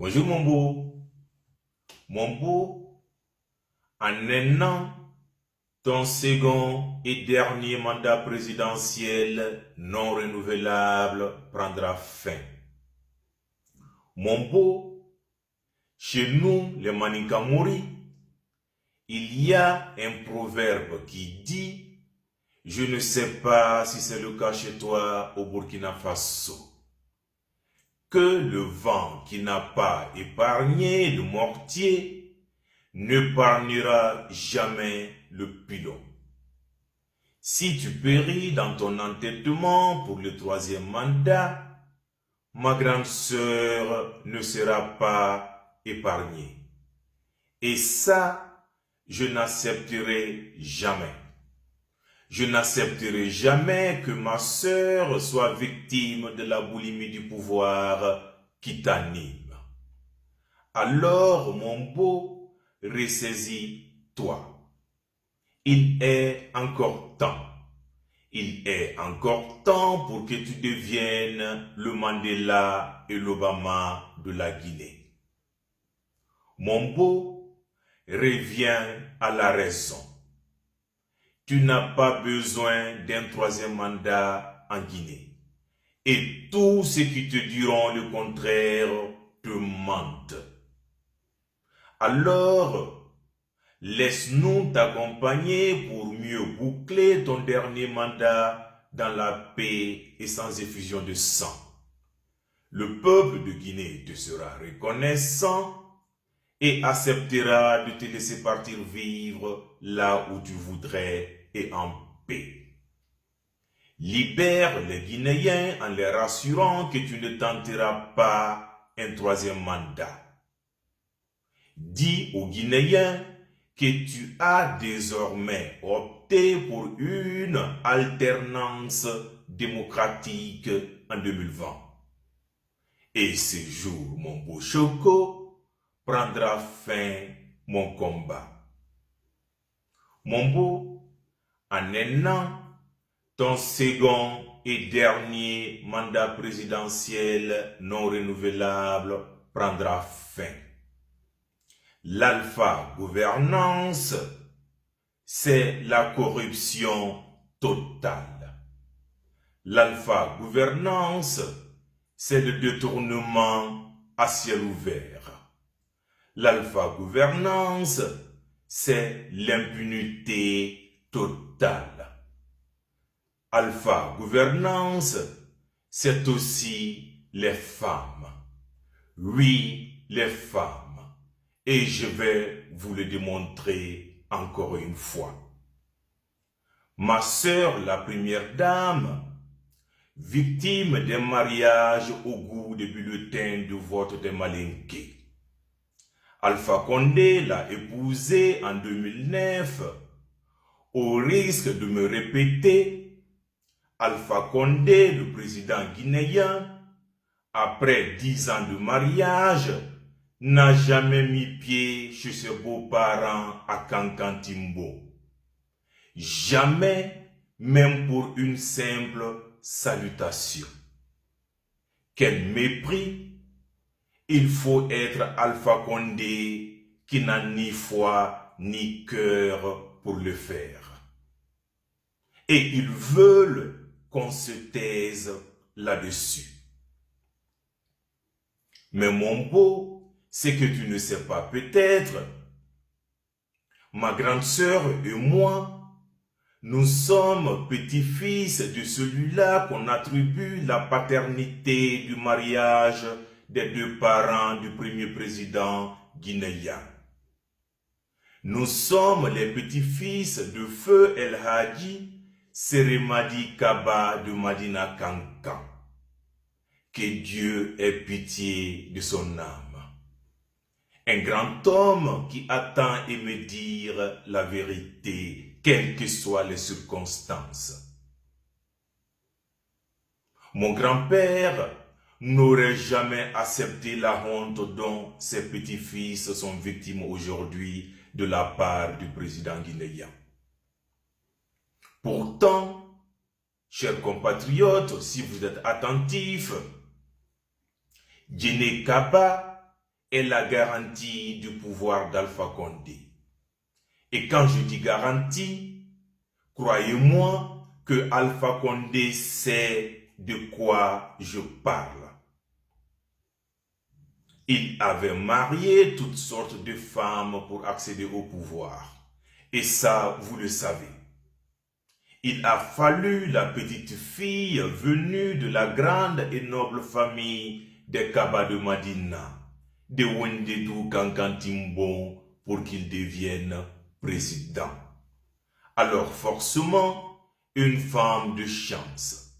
Bonjour mon beau. Mon beau, en un an, ton second et dernier mandat présidentiel non renouvelable prendra fin. Mon beau, chez nous, les Manikamori, il y a un proverbe qui dit « Je ne sais pas si c'est le cas chez toi au Burkina Faso » que le vent qui n'a pas épargné le mortier n'épargnera jamais le pilon. Si tu péris dans ton entêtement pour le troisième mandat, ma grande sœur ne sera pas épargnée. Et ça, je n'accepterai jamais. Je n'accepterai jamais que ma sœur soit victime de la boulimie du pouvoir qui t'anime. Alors, mon beau, ressaisis-toi. Il est encore temps. Il est encore temps pour que tu deviennes le Mandela et l'Obama de la Guinée. Mon beau, reviens à la raison. Tu n'as pas besoin d'un troisième mandat en Guinée. Et tous ceux qui te diront le contraire te mentent. Alors, laisse-nous t'accompagner pour mieux boucler ton dernier mandat dans la paix et sans effusion de sang. Le peuple de Guinée te sera reconnaissant et acceptera de te laisser partir vivre là où tu voudrais et en paix. Libère les Guinéens en les rassurant que tu ne tenteras pas un troisième mandat. Dis aux Guinéens que tu as désormais opté pour une alternance démocratique en 2020. Et ce jour, mon beau Choco, prendra fin mon combat. Mon beau, en un an, ton second et dernier mandat présidentiel non renouvelable prendra fin. L'alpha gouvernance, c'est la corruption totale. L'alpha gouvernance, c'est le détournement à ciel ouvert. L'alpha gouvernance, c'est l'impunité totale. Alpha gouvernance, c'est aussi les femmes. Oui, les femmes. Et je vais vous le démontrer encore une fois. Ma sœur, la première dame, victime d'un mariage au goût de bulletin de vote des Malinké. Alpha Condé l'a épousée en 2009. Au risque de me répéter, Alpha Condé, le président guinéen, après 10 ans de mariage, n'a jamais mis pied chez ses beaux-parents à Kankantimbo. Jamais, même pour une simple salutation. Quel mépris! Il faut être Alpha Condé qui n'a ni foi ni cœur pour le faire. Et ils veulent qu'on se taise là-dessus. Mais mon beau, c'est que tu ne sais pas peut-être, ma grande sœur et moi, nous sommes petits-fils de celui-là qu'on attribue la paternité du mariage des deux parents du premier président guinéen. Nous sommes les petits-fils de Feu El Hadji Seremadi Kaba de Madina Kankan. Que Dieu ait pitié de son âme. Un grand homme qui attend et me dire la vérité, quelles que soient les circonstances. Mon grand-père n'aurait jamais accepté la honte dont ses petits-fils sont victimes aujourd'hui de la part du président guinéen. Pourtant, chers compatriotes, si vous êtes attentifs, Djene Kaba est la garantie du pouvoir d'Alpha Condé. Et quand je dis garantie, croyez-moi que Alpha Condé sait de quoi je parle. Il avait marié toutes sortes de femmes pour accéder au pouvoir. Et ça, vous le savez. Il a fallu la petite fille venue de la grande et noble famille des Kaba de Madina, de Wendedou Kankantimbon, pour qu'il devienne président. Alors forcément, une femme de chance,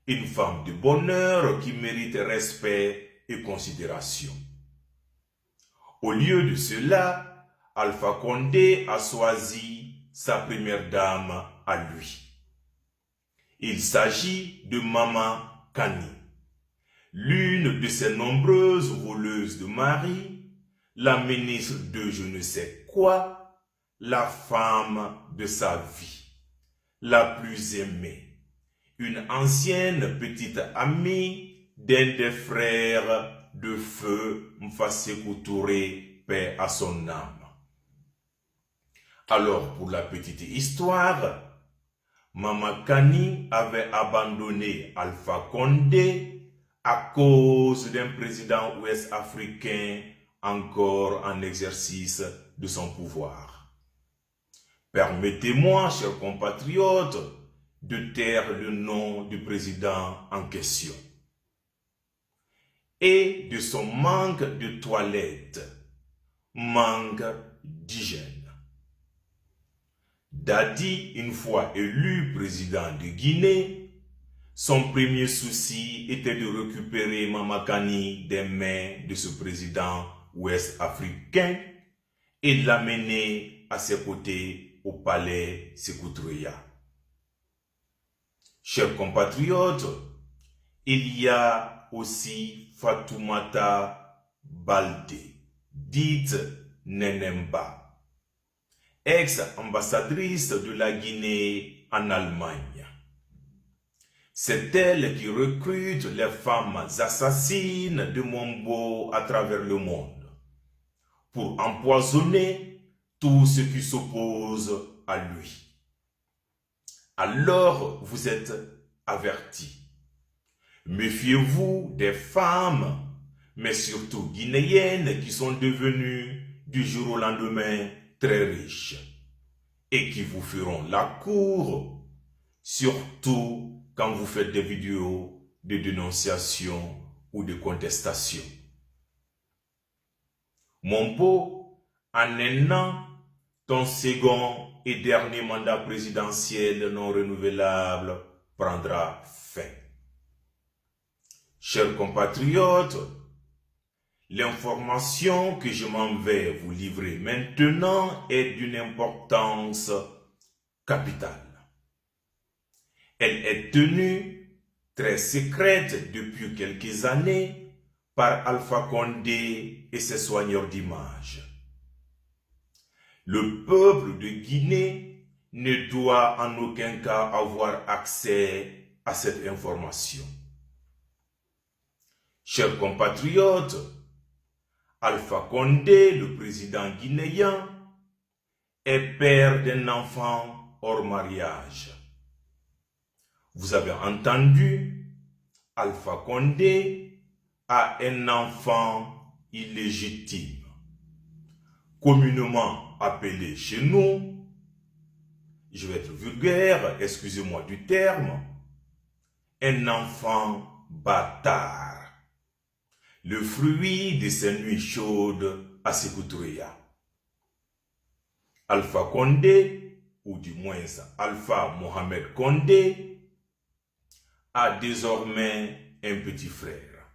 une femme de bonheur qui mérite respect et considération. Au lieu de cela, Alpha Condé a choisi sa première dame à lui. Il s'agit de Maman Kani, l'une de ces nombreuses voleuses de mari, la ministre de je ne sais quoi, la femme de sa vie, la plus aimée, une ancienne petite amie d'un des frères de feu Mfasekou Touré, paix à son âme. Alors, pour la petite histoire, Maman Kani avait abandonné Alpha Condé à cause d'un président ouest-africain encore en exercice de son pouvoir. Permettez-moi, chers compatriotes, de taire le nom du président en question et de son manque de toilette, manque d'hygiène. Dadi, une fois élu président de Guinée, son premier souci était de récupérer Maman Kani des mains de ce président ouest-africain et de l'amener à ses côtés au palais Sékou Touré. Chers compatriotes, il y a aussi Fatoumata Baldé, dite Nenemba, ex-ambassadrice de la Guinée en Allemagne. C'est elle qui recrute les femmes assassines de Mombo à travers le monde pour empoisonner tout ce qui s'oppose à lui. Alors vous êtes avertis. Méfiez-vous des femmes, mais surtout guinéennes qui sont devenues du jour au lendemain très riches et qui vous feront la cour, surtout quand vous faites des vidéos de dénonciation ou de contestation. Mombo, en un an, ton second et dernier mandat présidentiel non renouvelable prendra fin. Chers compatriotes, l'information que je m'en vais vous livrer maintenant est d'une importance capitale. Elle est tenue très secrète depuis quelques années par Alpha Condé et ses soigneurs d'images. Le peuple de Guinée ne doit en aucun cas avoir accès à cette information. Chers compatriotes, Alpha Condé, le président guinéen, est père d'un enfant hors mariage. Vous avez entendu, Alpha Condé a un enfant illégitime, communément appelé chez nous, je vais être vulgaire, excusez-moi du terme, un enfant bâtard, le fruit de ces nuits chaudes à Sékou Touré. Alpha Condé, ou du moins Alpha Mohamed Condé, a désormais un petit frère.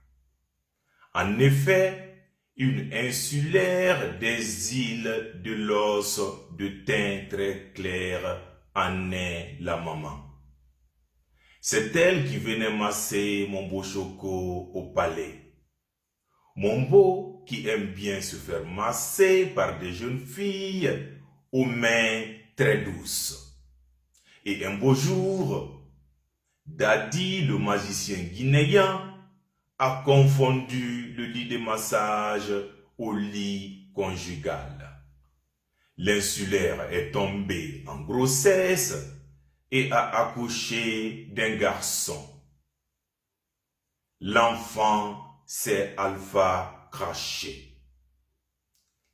En effet, une insulaire des îles de l'os de teint très clair en est la maman. C'est elle qui venait masser Mombo Choco au palais. Mombo qui aime bien se faire masser par des jeunes filles aux mains très douces. Et un beau jour, Dadi, le magicien guinéen, a confondu le lit de massage au lit conjugal. L'insulaire est tombé en grossesse et a accouché d'un garçon. L'enfant s'est alpha craché.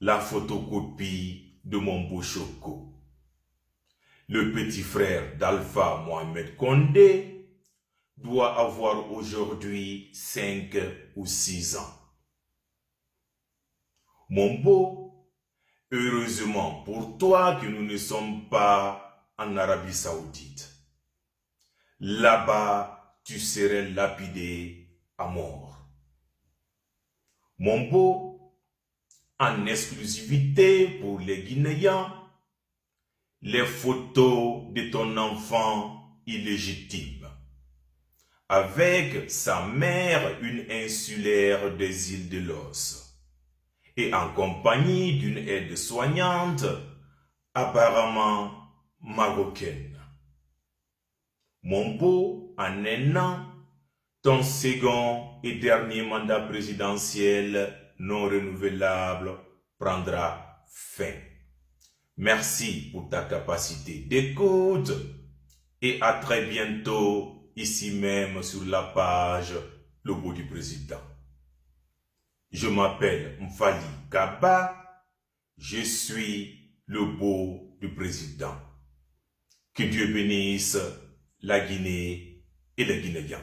La photocopie de mon beau Choco. Le petit frère d'Alpha Mohamed Condé doit avoir aujourd'hui 5 ou 6 ans. Mon beau, heureusement pour toi que nous ne sommes pas en Arabie Saoudite. Là-bas, tu serais lapidé à mort. Mon beau, en exclusivité pour les Guinéens, les photos de ton enfant illégitime, avec sa mère, une insulaire des îles de l'Os, et en compagnie d'une aide-soignante apparemment marocaine. Mon beau, en un an, ton second et dernier mandat présidentiel non renouvelable prendra fin. Merci pour ta capacité d'écoute et à très bientôt ici même sur la page Le Beau du Président. Je m'appelle Mfali Kaba, je suis le Beau du Président. Que Dieu bénisse la Guinée et les Guinéens.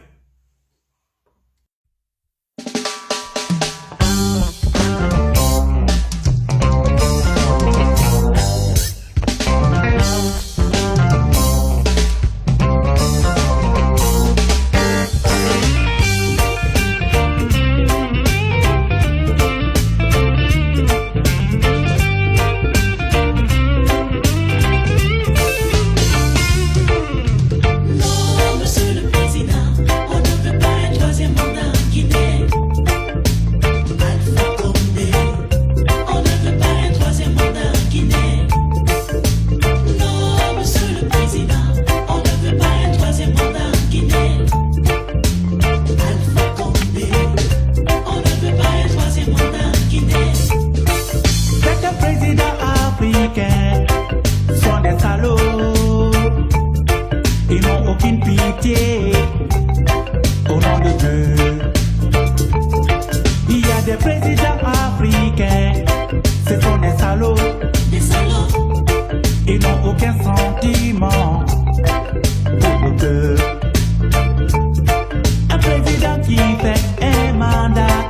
Au nom de Dieu, il y a des présidents africains, ce sont des salauds, ils n'ont aucun sentiment pour le peuple. Un président qui fait un mandat